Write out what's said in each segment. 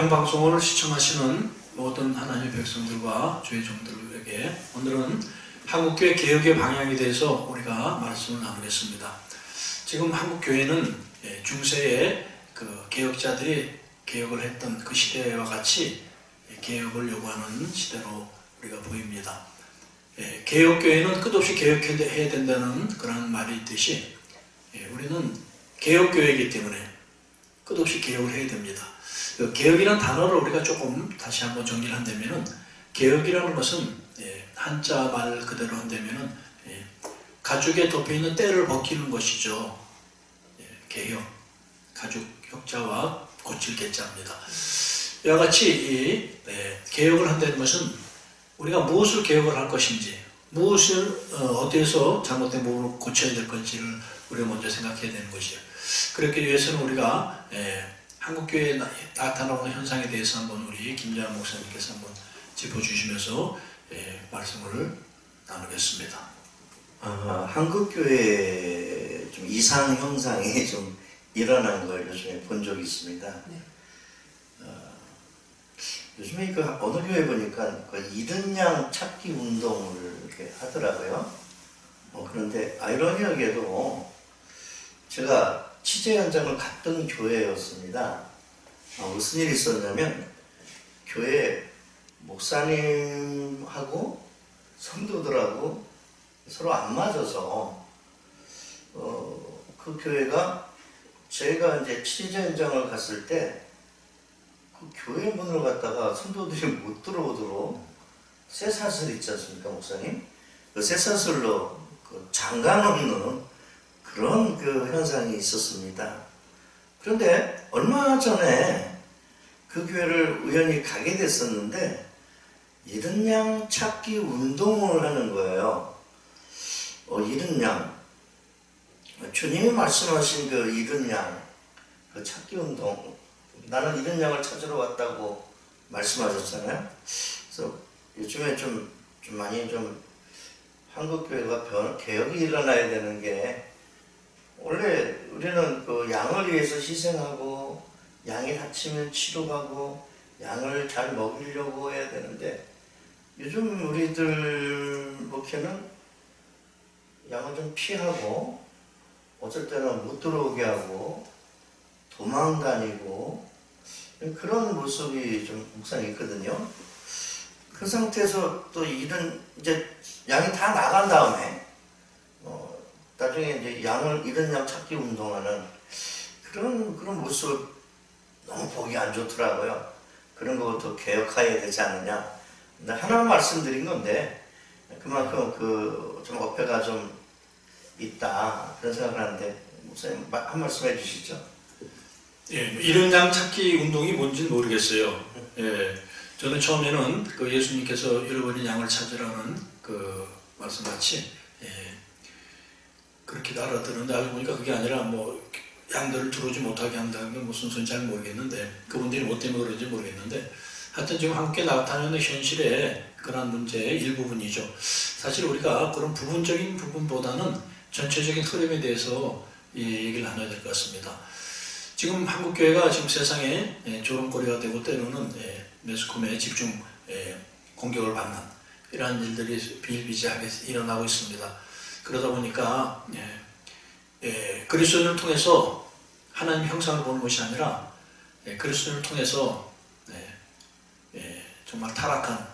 영방송을 시청하시는 모든 하나님의 백성들과 주의 종들에게 오늘은 한국교회 개혁의 방향에 대해서 우리가 말씀을 나누겠습니다. 지금 한국교회는 중세의 그 개혁자들이 개혁을 했던 그 시대와 같이 개혁을 요구하는 시대로 우리가 보입니다. 개혁교회는 끝없이 개혁해야 된다는 그런 말이 있듯이 우리는 개혁교회이기 때문에 끝없이 개혁을 해야 됩니다. 그 개혁이라는 단어를 우리가 조금 다시 한번 정리를 한다면은, 개혁이라는 것은 한자 말 그대로 한다면은 가죽에 덮여있는 때를 벗기는 것이죠. 개혁, 가죽 혁자와 고칠 개자입니다. 이와 같이 이 개혁을 한다는 것은 우리가 무엇을 개혁을 할 것인지, 무엇을 어디에서 잘못된 부분을 고쳐야 될 건지를 우리가 먼저 생각해야 되는 것이에요. 그렇기 위해서는 우리가 한국교회에 나타나는 현상에 대해서 한번 우리 김재환 목사님께서 한번 짚어주시면서 말씀을 나누겠습니다. 한국교회에 좀 이상 현상이 좀 일어나는 걸 요즘에 본 적이 있습니다. 네. 요즘에 그 어느 교회 보니까 그 이른 양 찾기 운동을 이렇게 하더라고요. 그런데 아이러니하게도 제가 취재 현장을 갔던 교회였습니다. 무슨 일이 있었냐면, 교회 목사님하고 성도들하고 서로 안 맞아서 그 교회가, 제가 이제 취재 현장을 갔을 때 그 교회 문을 갖다가 성도들이 못 들어오도록 쇠사슬 있지 않습니까, 목사님? 그 쇠사슬로 그 잠가 놓는 그런 그 현상이 있었습니다. 그런데 얼마 전에 그 교회를 우연히 가게 됐었는데 이른 양 찾기 운동을 하는 거예요. 이른 양, 주님이 말씀하신 그 이른 양, 그 찾기 운동, 나는 이른 양을 찾으러 왔다고 말씀하셨잖아요. 그래서 요즘에 좀 많이 좀 한국교회가 개혁이 일어나야 되는 게, 원래 우리는 그 양을 위해서 희생하고, 양이 다치면 치료하고, 양을 잘 먹이려고 해야 되는데, 요즘 우리들 목회는 양을 좀 피하고, 어쩔 때는 못 들어오게 하고, 도망다니고, 그런 모습이 좀 목상에 있거든요. 그 상태에서 또 이런, 이제 양이 다 나간 다음에, 나중에 이제 이런 양 찾기 운동하는 그런 모습 너무 보기 안 좋더라고요. 그런 것도 개혁해야 되지 않느냐. 근데 하나 말씀드린 건데, 그만큼 좀 어폐가 좀 있다, 그런 생각을 하는데, 목사님 한 말씀 해주시죠. 이른 양 찾기 운동이 뭔지는 모르겠어요. 저는 처음에는 그 예수님께서 잃어버린 양을 찾으라는 그 말씀같이 그렇게 알아들었는데, 알고 보니까 그게 아니라 뭐 양들을 들어오지 못하게 한다는 게 무슨 소리인지 잘 모르겠는데, 그분들이 뭐 때문에 그런지 모르겠는데, 하여튼 지금 함께 나타나는 현실의 그런 문제의 일부분이죠. 사실 우리가 그런 부분적인 부분보다는 전체적인 흐름에 대해서 얘기를 나눠야 될 것 같습니다. 지금 한국교회가 지금 세상에 조롱거리가 되고 때로는 매스컴에 집중 공격을 받는 이러한 일들이 비일비재하게 일어나고 있습니다. 그러다 보니까 그리스도인을 통해서 하나님 형상을 보는 것이 아니라 그리스도인을 통해서 정말 타락한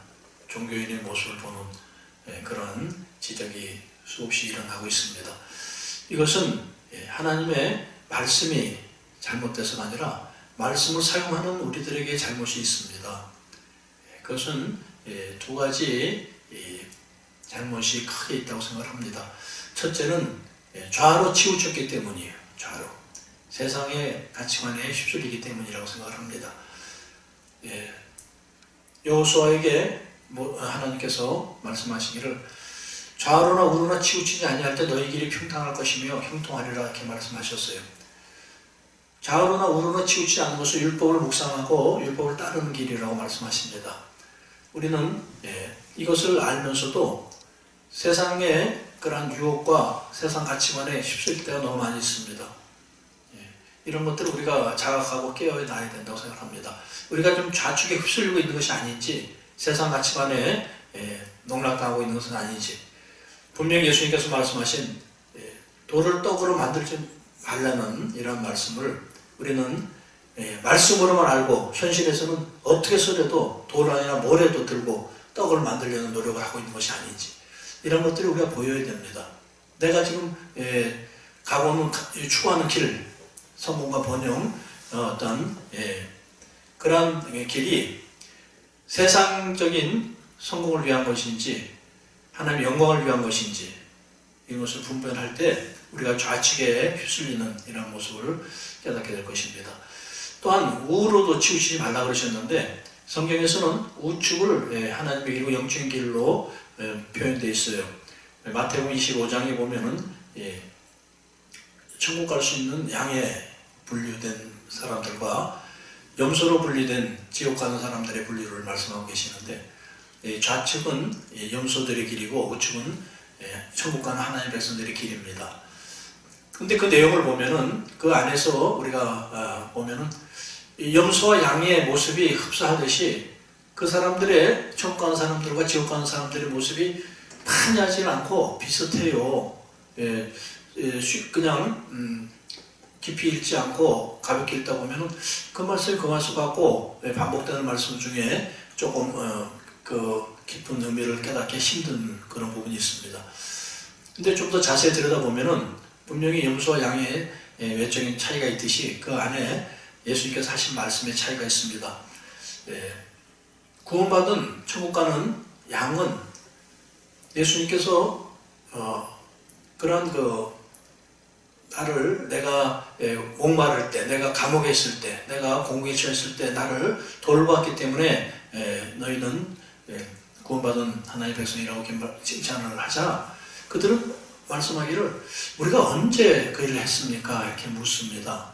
종교인의 모습을 보는 그런 지적이 수없이 일어나고 있습니다. 이것은 하나님의 말씀이 잘못돼서가 아니라 말씀을 사용하는 우리들에게 잘못이 있습니다. 그것은 두 가지 잘못이 크게 있다고 생각합니다. 첫째는 좌로 치우쳤기 때문이에요. 좌로. 세상의 가치관에 휩쓸리기 때문이라고 생각을 합니다. 여호수아에게 하나님께서 말씀하시기를, 좌로나 우로나 치우치지 아니할 때 너희 길이 평탄할 것이며 형통하리라, 이렇게 말씀하셨어요. 좌우로나 우로나 치우치지 않는 것을 율법을 묵상하고 율법을 따르는 길이라고 말씀하십니다. 우리는 이것을 알면서도 세상의 그러한 유혹과 세상 가치관에 휩쓸릴 때가 너무 많이 있습니다. 이런 것들을 우리가 자각하고 깨어나야 된다고 생각합니다. 우리가 좀 좌측에 휩쓸리고 있는 것이 아닌지, 세상 가치관에 농락당하고 있는 것은 아닌지, 분명히 예수님께서 말씀하신 돌을 떡으로 만들지 말라는 이런 말씀을 우리는 말씀으로만 알고 현실에서는 어떻게 써도 돌 아니라 모래도 들고 떡을 만들려는 노력을 하고 있는 것이 아닌지, 이런 것들이 우리가 보여야 됩니다. 내가 지금 가고는 추구하는 길, 성공과 번영, 어떤 그러한 길이 세상적인 성공을 위한 것인지 하나님의 영광을 위한 것인지, 이것을 분별할 때 우리가 좌측에 휩쓸리는 이런 모습을 깨닫게 될 것입니다. 또한 우로도 치우치지 말라 그러셨는데, 성경에서는 우측을 하나님의 길고 영적인 길로 표현되어 있어요. 마태복음 25장에 보면은 천국 갈 수 있는 양에 분류된 사람들과 염소로 분리된 지옥 가는 사람들의 분류를 말씀하고 계시는데, 좌측은 염소들의 길이고 우측은 천국 가는 하나님의 백성들의 길입니다. 근데 그 내용을 보면은 그 안에서 우리가 보면은 염소와 양의 모습이 흡사하듯이 그 사람들의 천국 가는 사람들과 지옥 가는 사람들의 모습이 많이 하지 않고 비슷해요. 그냥 깊이 읽지 않고 가볍게 읽다 보면은 그 말씀 같고 반복되는 말씀 중에 조금 그 깊은 의미를 깨닫기 힘든 그런 부분이 있습니다. 근데 좀 더 자세히 들여다보면은 분명히 염소와 양의 외적인 차이가 있듯이 그 안에 예수님께서 하신 말씀의 차이가 있습니다. 구원받은 천국 가는 양은 예수님께서 그런 나를 내가 목마를 때, 내가 감옥에 있을 때, 내가 공경에 처했을 때 나를 돌보았기 때문에 너희는 구원받은 하나님의 백성이라고 칭찬을 하자, 그들은 말씀하기를 우리가 언제 그 일을 했습니까? 이렇게 묻습니다.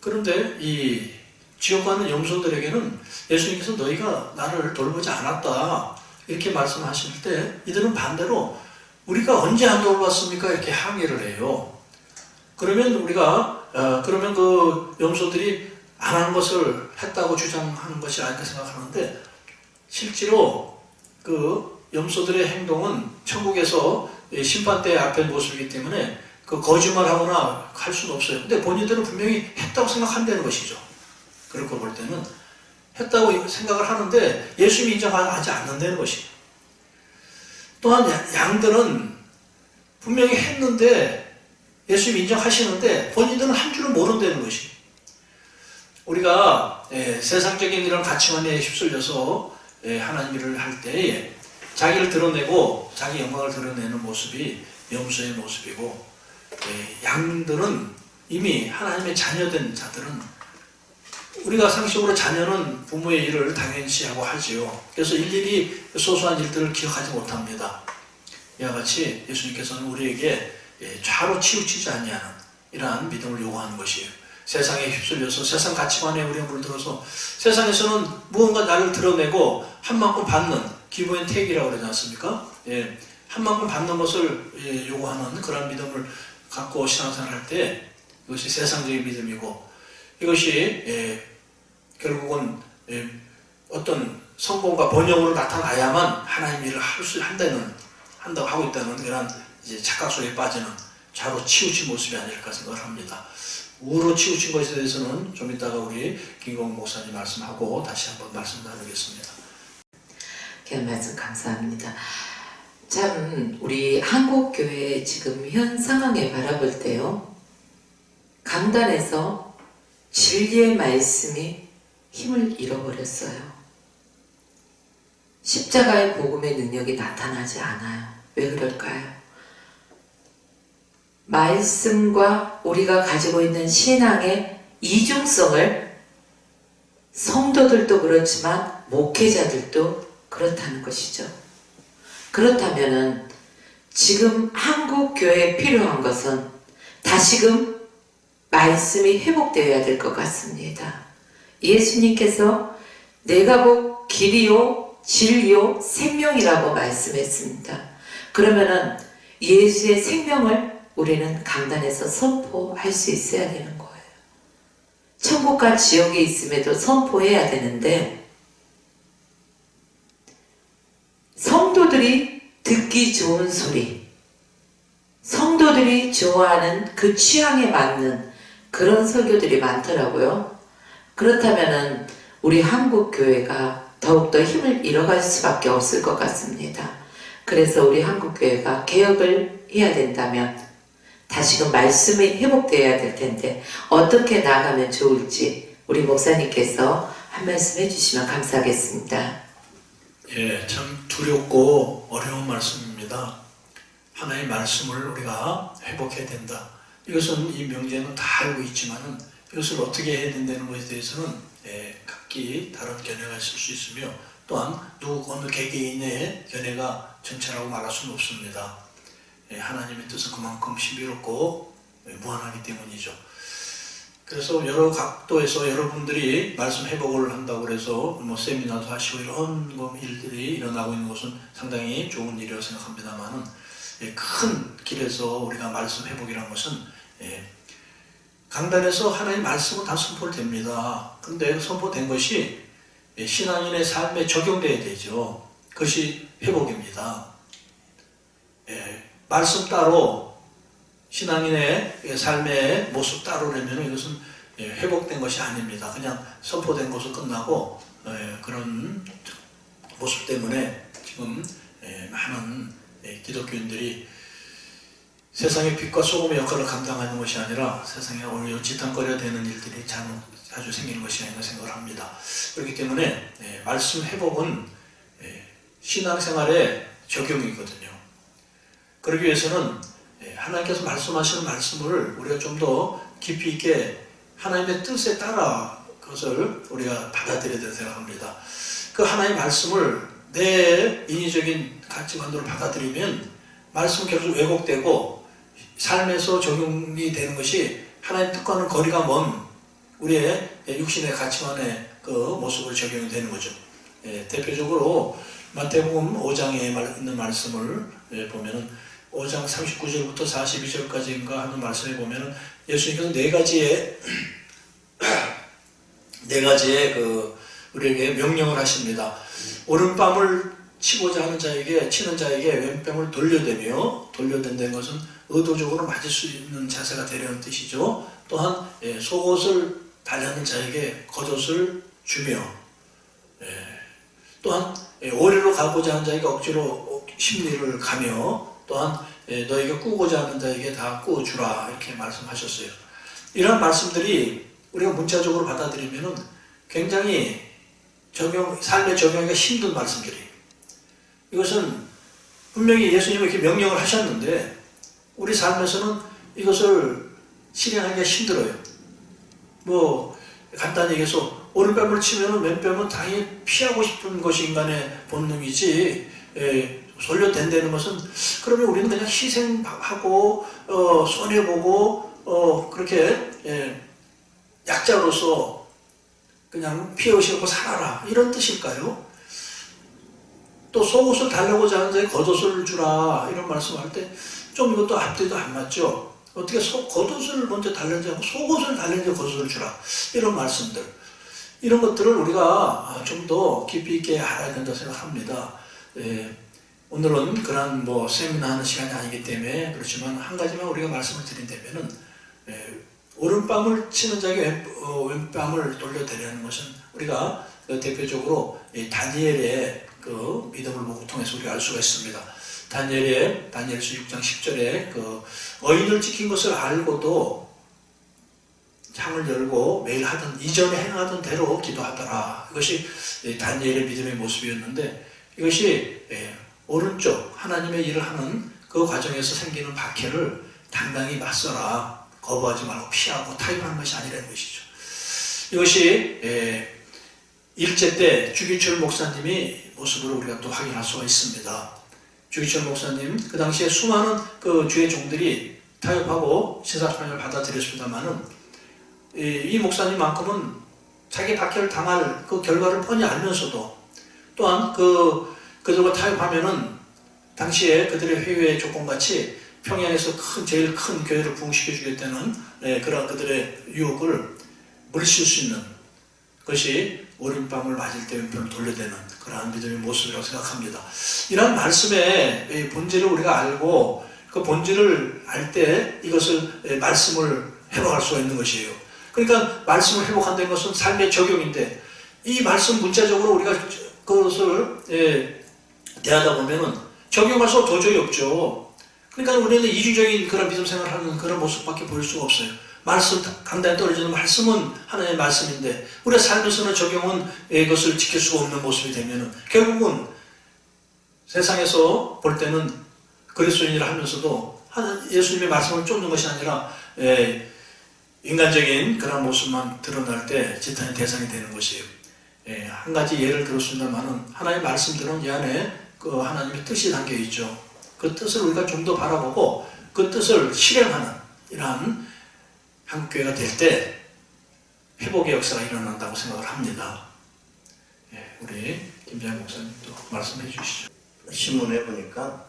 그런데 이 지옥 가는 염소들에게는 예수님께서 너희가 나를 돌보지 않았다 이렇게 말씀하실 때, 이들은 반대로 우리가 언제 안 돌봤습니까? 이렇게 항의를 해요. 그러면 우리가 그러면 그 염소들이 안 한 것을 했다고 주장하는 것이 아닐까 생각하는데, 실제로 그 염소들의 행동은 천국에서 심판대 앞에 모습이기 때문에 그 거짓말하거나 할 수는 없어요. 근데 본인들은 분명히 했다고 생각한다는 것이죠. 그렇게 볼 때는 했다고 생각을 하는데 예수님이 인정하지 않는다는 것이에요. 또한 양들은 분명히 했는데 예수님이 인정하시는데 본인들은 한 줄은 모른다는 것이에요. 우리가 세상적인 이런 가치관에 휩쓸려서 하나님 일을 할 때에 자기를 드러내고 자기 영광을 드러내는 모습이 염소의 모습이고, 양들은 이미 하나님의 자녀된 자들은, 우리가 상식적으로 자녀는 부모의 일을 당연시하고 하지요. 그래서 일일이 소소한 일들을 기억하지 못합니다. 이와 같이 예수님께서는 우리에게 좌로 치우치지 아니하는 이러한 믿음을 요구하는 것이에요. 세상에 휩쓸려서 세상 가치관에 우리가 물들어서 세상에서는 무언가 나를 드러내고 한 만큼 받는 기브앤 테이크라고 그러지 않습니까? 한 만큼 받는 것을 요구하는 그런 믿음을 갖고 신앙생활을 할 때 이것이 세상적인 믿음이고, 이것이 결국은 어떤 성공과 번영으로 나타나야만 하나님 일을 한다고 하고 있다는 이런 착각 속에 빠지는 좌로 치우친 모습이 아닐까 생각을 합니다. 우로 치우친 것에 대해서는 좀 이따가 우리 김광 목사님 말씀하고 다시 한번 말씀 나누겠습니다. 귀한 말씀 감사합니다. 참 우리 한국교회 지금 현 상황에 바라볼 때요, 강단에서 진리의 말씀이 힘을 잃어버렸어요. 십자가의 복음의 능력이 나타나지 않아요. 왜 그럴까요? 말씀과 우리가 가지고 있는 신앙의 이중성을 성도들도 그렇지만 목회자들도 그렇다는 것이죠. 그렇다면은 지금 한국 교회에 필요한 것은 다시금 말씀이 회복되어야 될 것 같습니다. 예수님께서 내가 곧 길이요 진리요 생명이라고 말씀했습니다. 그러면은 예수의 생명을 우리는 강단에서 선포할 수 있어야 되는 거예요. 천국과 지옥에 있음에도 선포해야 되는데 성도들이 듣기 좋은 소리, 성도들이 좋아하는 그 취향에 맞는 그런 설교들이 많더라고요. 그렇다면은 우리 한국 교회가 더욱더 힘을 잃어갈 수밖에 없을 것 같습니다. 그래서 우리 한국 교회가 개혁을 해야 된다면 다시금 말씀이 회복되어야 될 텐데 어떻게 나아가면 좋을지 우리 목사님께서 한 말씀 해주시면 감사하겠습니다. 예, 참 두렵고 어려운 말씀입니다. 하나의 말씀을 우리가 회복해야 된다. 이것은 이 명제는 다 알고 있지만은 이것을 어떻게 해야 된다는 것에 대해서는 각기 다른 견해가 있을 수 있으며 또한 어느 개개인의 견해가 전체라고 말할 수는 없습니다. 하나님의 뜻은 그만큼 신비롭고 무한하기 때문이죠. 그래서 여러 각도에서 여러분들이 말씀 회복을 한다고 해서 뭐 세미나도 하시고 이런 일들이 일어나고 있는 것은 상당히 좋은 일이라고 생각합니다만은 큰 길에서 우리가 말씀 회복이라는 것은 강단에서 하나의 말씀은 다 선포를 됩니다. 그런데 선포된 것이 신앙인의 삶에 적용돼야 되죠. 그것이 회복입니다. 말씀 따로 신앙인의 삶의 모습 따로라면 이것은 회복된 것이 아닙니다. 그냥 선포된 것은 끝나고 그런 모습 때문에 지금 많은 기독교인들이 세상의 빛과 소금의 역할을 감당하는 것이 아니라 세상에 오히려 지탄거려 되는 일들이 자주 생기는 것이 아닌가 생각을 합니다. 그렇기 때문에 말씀 회복은 신앙생활의 적용이거든요. 그러기 위해서는 하나님께서 말씀하시는 말씀을 우리가 좀 더 깊이 있게 하나님의 뜻에 따라 그것을 우리가 받아들여야 된다고 생각합니다. 그 하나님의 말씀을 내 인위적인 가치관으로 받아들이면 말씀은 계속 왜곡되고 삶에서 적용이 되는 것이 하나님 뜻과는 거리가 먼 우리의 육신의 가치관의 그 모습으로 적용이 되는 거죠. 대표적으로 마태복음 5장에 있는 말씀을 보면은 5장 39절부터 42절까지인가 하는 말씀에 보면은 예수님께서 네 가지의 그 우리에게 명령을 하십니다. 오른뺨을 치는 자에게 왼뺨을 돌려댄다는 것은 의도적으로 맞을 수 있는 자세가 되려는 뜻이죠. 또한 속옷을 달라는 자에게 겉옷을 주며 또한 오리로 가고자 하는 자에게 억지로 심리를 가며 또한 너에게 꾸고자 하는 자에게 다 꾸어주라 이렇게 말씀하셨어요. 이런 말씀들이 우리가 문자적으로 받아들이면 굉장히 삶에 적용하기가 힘든 말씀들이에요. 이것은 분명히 예수님이 이렇게 명령을 하셨는데 우리 삶에서는 이것을 실행하기가 힘들어요. 뭐 간단히 얘기해서 오른뺨을 치면 왼뺨은 당연히 피하고 싶은 것이 인간의 본능이지 돌려댄다는 것은 그러면 우리는 그냥 희생하고 손해보고 그렇게 약자로서 그냥 피해오시고 살아라 이런 뜻일까요? 또 속옷을 달라고자 하는 자에 겉옷을 주라 이런 말씀할 때 좀 이것도 앞뒤도 안 맞죠. 어떻게 겉옷을 먼저 달라지 않고 속옷을 달라지 겉옷을 주라 이런 말씀들 이런 것들을 우리가 좀 더 깊이 있게 알아야 된다고 생각합니다. 오늘은 그런 세미나 하는 시간이 아니기 때문에 그렇지만 한 가지만 우리가 말씀을 드린다면은 오른뺨을 치는 자에게 왼뺨을 돌려드리는 것은 우리가 대표적으로 다니엘의 그 믿음을 통해서 우리가 알 수가 있습니다. 다니엘서 6장 10절에 그 어인을 지킨 것을 알고도 창을 열고 매일 이전에 행하던 대로 기도하더라. 이것이 다니엘의 믿음의 모습이었는데 이것이 오른쪽 하나님의 일을 하는 그 과정에서 생기는 박해를 당당히 맞서라. 거부하지 말고 피하고 타협하는 것이 아니라는 것이죠. 이것이 일제 때 주기철 목사님이 모습으로 우리가 또 확인할 수가 있습니다. 주기철 목사님 그 당시에 수많은 그 주의 종들이 타협하고 신사참여를 받아들였습니다만은 이 목사님만큼은 자기 박해를 당할 그 결과를 뻔히 알면서도 또한 그들과 타협하면은 당시에 그들의 회유의 조건같이 평양에서 제일 큰 교회를 부흥시켜 주겠다는 그런 그들의 유혹을 물리칠 수 있는 것이 오른밤을 맞을 때 왼편을 돌려대는 그러한 믿음의 모습이라고 생각합니다. 이러한 말씀의 본질을 우리가 알고 그 본질을 알 때 이것을 말씀을 회복할 수가 있는 것이에요. 그러니까 말씀을 회복한다는 것은 삶의 적용인데 이 말씀 문자적으로 우리가 그것을 대하다 보면은 적용할 수 도저히 없죠. 그러니까 우리는 이중적인 그런 믿음 생활하는 그런 모습밖에 보일 수가 없어요. 말씀 강단에 떨어지는 말씀은 하나님의 말씀인데 우리가 살면서는 적용은 이것을 지킬 수가 없는 모습이 되면은 결국은 세상에서 볼 때는 그리스도인이라 하면서도 예수님의 말씀을 쫓는 것이 아니라 인간적인 그런 모습만 드러날 때 지탄의 대상이 되는 것이에요. 한 가지 예를 들었습니다만은 하나님의 말씀들은 이 안에 그 하나님의 뜻이 담겨 있죠. 그 뜻을 우리가 좀 더 바라보고 그 뜻을 실행하는 이러한 한국교회가 될 때 회복의 역사가 일어난다고 생각을 합니다. 우리 김재환 목사님도 말씀해 주시죠. 신문에 보니까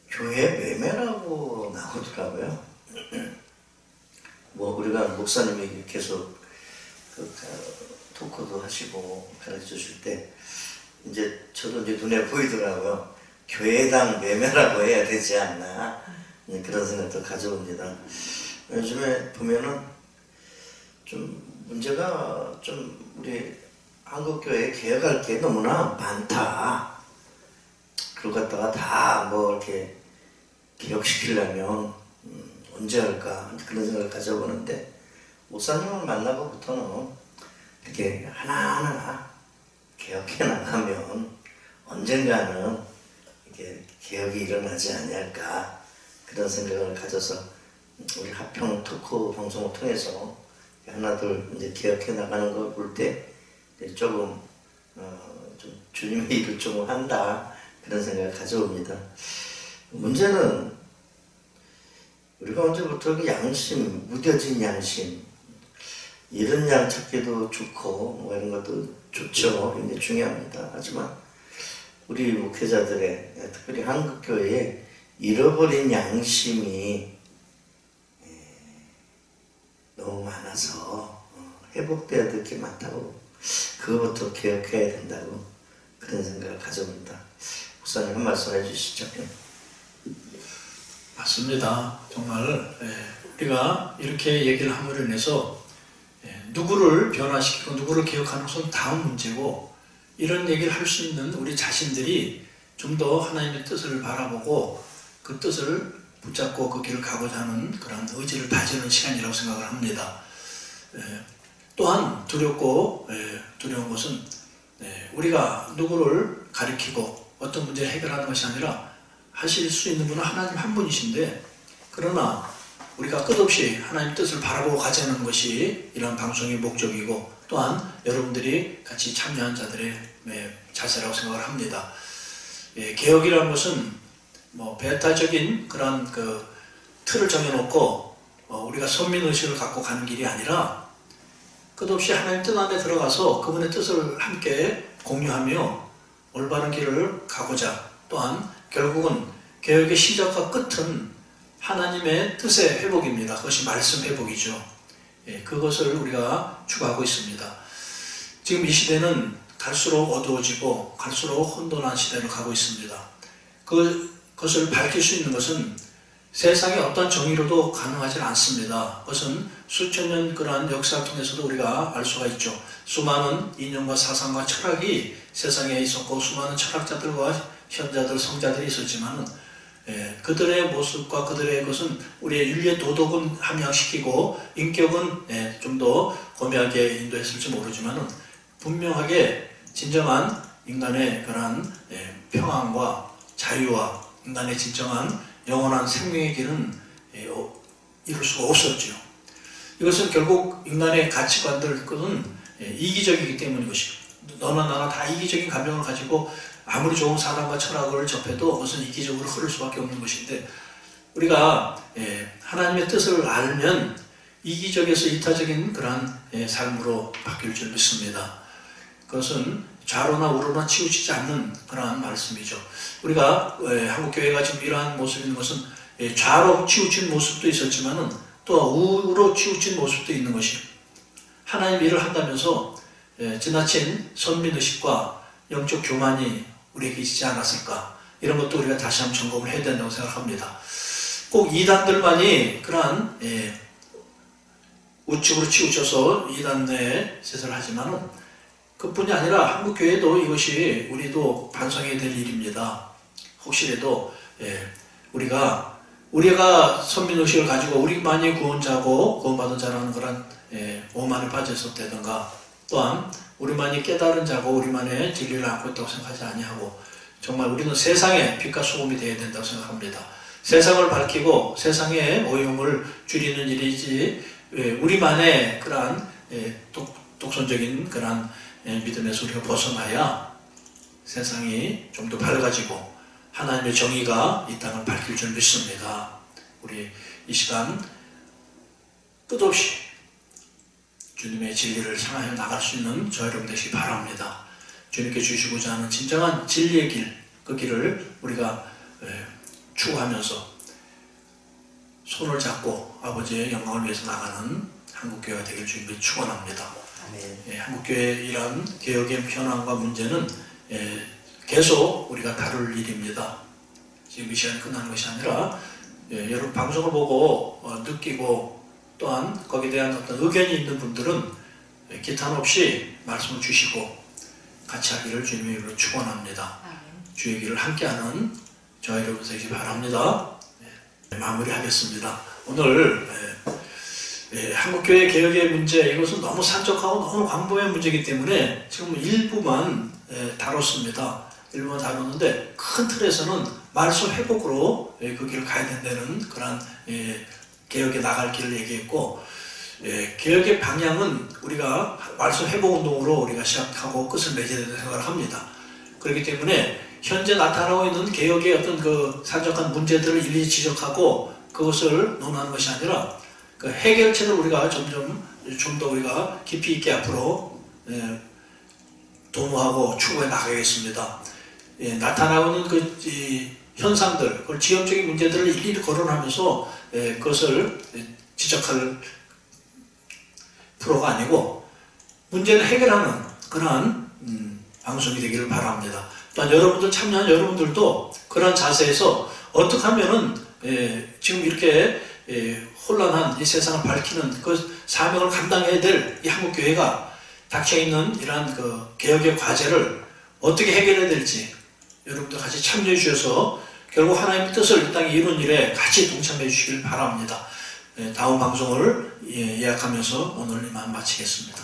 교회 매매라고 나오더라고요. 뭐 우리가 목사님이 계속 토크도 하시고 가르쳐 주실 때 이제 저도 이제 눈에 보이더라고요. 교회당 매매라고 해야 되지 않나 그런 생각도 가져옵니다. 요즘에 보면은 좀 문제가 좀 우리 한국교회 개혁할 게 너무나 많다. 그걸 갖다가 다 뭐 이렇게 개혁시키려면 언제 할까 그런 생각을 가져보는데 목사님을 만나고부터는 이렇게 하나하나 개혁해 나가면 언젠가는 이렇게 개혁이 일어나지 않을까 그런 생각을 가져서 우리 하평 토크 방송을 통해서 하나둘 이제 개혁해 나가는 걸 볼 때 조금 좀 주님의 일을 좀 한다 그런 생각을 가져옵니다. 문제는 우리가 언제부터 그 양심, 무뎌진 양심 이런 양 찾기도 좋고 뭐 이런 것도 좋죠. 굉장히 중요합니다. 하지만 우리 목회자들의 특별히 한국교회에 잃어버린 양심이 너무 많아서 회복돼야 될 게 많다고 그거부터 개혁해야 된다고 그런 생각을 가져봅니다. 목사님 한 말씀 해주시죠. 맞습니다. 정말 우리가 이렇게 얘기를 함으로 인해서 누구를 변화시키고 누구를 개혁하는 것은 다음 문제고 이런 얘기를 할 수 있는 우리 자신들이 좀 더 하나님의 뜻을 바라보고 그 뜻을 붙잡고 그 길을 가고자 하는 그런 의지를 다지는 시간이라고 생각을 합니다. 또한 두렵고 두려운 것은 우리가 누구를 가리키고 어떤 문제를 해결하는 것이 아니라 하실 수 있는 분은 하나님 한 분이신데 그러나 우리가 끝없이 하나님 뜻을 바라보고 가자는 것이 이런 방송의 목적이고 또한 여러분들이 같이 참여한 자들의 자세라고 생각을 합니다. 개혁이라는 것은 뭐 배타적인 그런 그 틀을 정해놓고 우리가 선민의식을 갖고 가는 길이 아니라 끝없이 하나님 뜻 안에 들어가서 그분의 뜻을 함께 공유하며 올바른 길을 가고자 또한 결국은 개혁의 시작과 끝은 하나님의 뜻의 회복입니다. 그것이 말씀 회복이죠. 그것을 우리가 추구하고 있습니다. 지금 이 시대는 갈수록 어두워지고 갈수록 혼돈한 시대로 가고 있습니다. 그것을 밝힐 수 있는 것은 세상의 어떤 정의로도 가능하지 않습니다. 그것은 수천 년 그러한 역사를 통해서도 우리가 알 수가 있죠. 수많은 이념과 사상과 철학이 세상에 있었고 수많은 철학자들과 현자들, 성자들이 있었지만 그들의 모습과 그들의 것은 우리의 윤리의 도덕은 함양시키고 인격은 좀 더 고매하게 인도했을지 모르지만 분명하게 진정한 인간의 그러한 평안과 자유와 인간의 진정한 영원한 생명의 길은 이룰 수가 없었죠. 이것은 결국 인간의 가치관들 것은 이기적이기 때문인 것이고 너나 나나 다 이기적인 감정을 가지고 아무리 좋은 사람과 철학을 접해도 그것은 이기적으로 흐를 수밖에 없는 것인데 우리가 하나님의 뜻을 알면 이기적에서 이타적인 그러한 삶으로 바뀔 줄 믿습니다. 그것은 좌로나 우로나 치우치지 않는 그러한 말씀이죠. 우리가 한국교회가 지금 이러한 모습이 있는 것은 좌로 치우친 모습도 있었지만 또 우로 치우친 모습도 있는 것이 하나님 일을 한다면서 지나친 선민의식과 영적 교만이 우리에게 있지 않았을까, 이런 것도 우리가 다시 한번 점검을 해야 된다고 생각합니다. 꼭 이단들만이 그러한 우측으로 치우쳐서 이단 내에 세세를 하지만은 그뿐이 아니라 한국교회도 이것이 우리도 반성해야 될 일입니다. 혹시라도 우리가 선민의식을 가지고 우리만이 구원자고 구원받은 자라는 그런 오만에 빠져 있었다든가, 또한 우리만이 깨달은 자고 우리만의 진리를 안고 있다고 생각하지 아니하고, 정말 우리는 세상의 빛과 소금이 되어야 된다고 생각합니다. 세상을 밝히고 세상의 오염을 줄이는 일이지, 우리만의 그러한 독선적인 그러한 믿음에서 우리가 벗어나야 세상이 좀 더 밝아지고 하나님의 정의가 이 땅을 밝힐 줄 믿습니다. 우리 이 시간 끝없이 주님의 진리를 향하여 나갈 수 있는 저 여러분 되시기 바랍니다. 주님께 주시고자 하는 진정한 진리의 길, 그 길을 우리가 추구하면서 손을 잡고 아버지의 영광을 위해서 나가는 한국교회가 되길 주님께 축원합니다. 한국교회의 이런 개혁의 현황과 문제는 계속 우리가 다룰 일입니다. 지금 이 시간이 끝나는 것이 아니라 여러분 방송을 보고 느끼고, 또한 거기에 대한 어떤 의견이 있는 분들은 기탄 없이 말씀을 주시고 같이 하기를 주님의 이름으로 축원합니다. 주의 길을 함께하는 저와 여러분 되시기 바랍니다. 마무리하겠습니다. 오늘 한국교회 개혁의 문제, 이것은 너무 산적하고 너무 광범위한 문제이기 때문에 지금 일부만 다뤘습니다. 일부만 다뤘는데 큰 틀에서는 말씀 회복으로 그 길을 가야 된다는 그런 개혁에 나갈 길을 얘기했고, 개혁의 방향은 우리가 말씀 회복 운동으로 우리가 시작하고 끝을 맺어야 된다고 생각을 합니다. 그렇기 때문에 현재 나타나고 있는 개혁의 어떤 그 산적한 문제들을 일일이 지적하고 그것을 논하는 것이 아니라 그 해결책을 우리가 점점 좀 더 우리가 깊이 있게 앞으로 도모하고 추구해 나가겠습니다. 나타나고 있는 그 현상들, 그걸 지역적인 문제들을 일일이 거론하면서 그것을 지적할 프로가 아니고 문제를 해결하는 그러한 방송이 되기를 바랍니다. 또한 여러분들, 참여한 여러분들도 그런 자세에서 어떻게 하면은 지금 이렇게 혼란한 이 세상을 밝히는 그 사명을 감당해야 될 이 한국교회가 닥쳐있는 이러한 그 개혁의 과제를 어떻게 해결해야 될지 여러분들 같이 참여해 주셔서 결국 하나님의 뜻을 이 땅에 이룬 일에 같이 동참해 주시길 바랍니다. 다음 방송을 예약하면서 오늘 이만 마치겠습니다.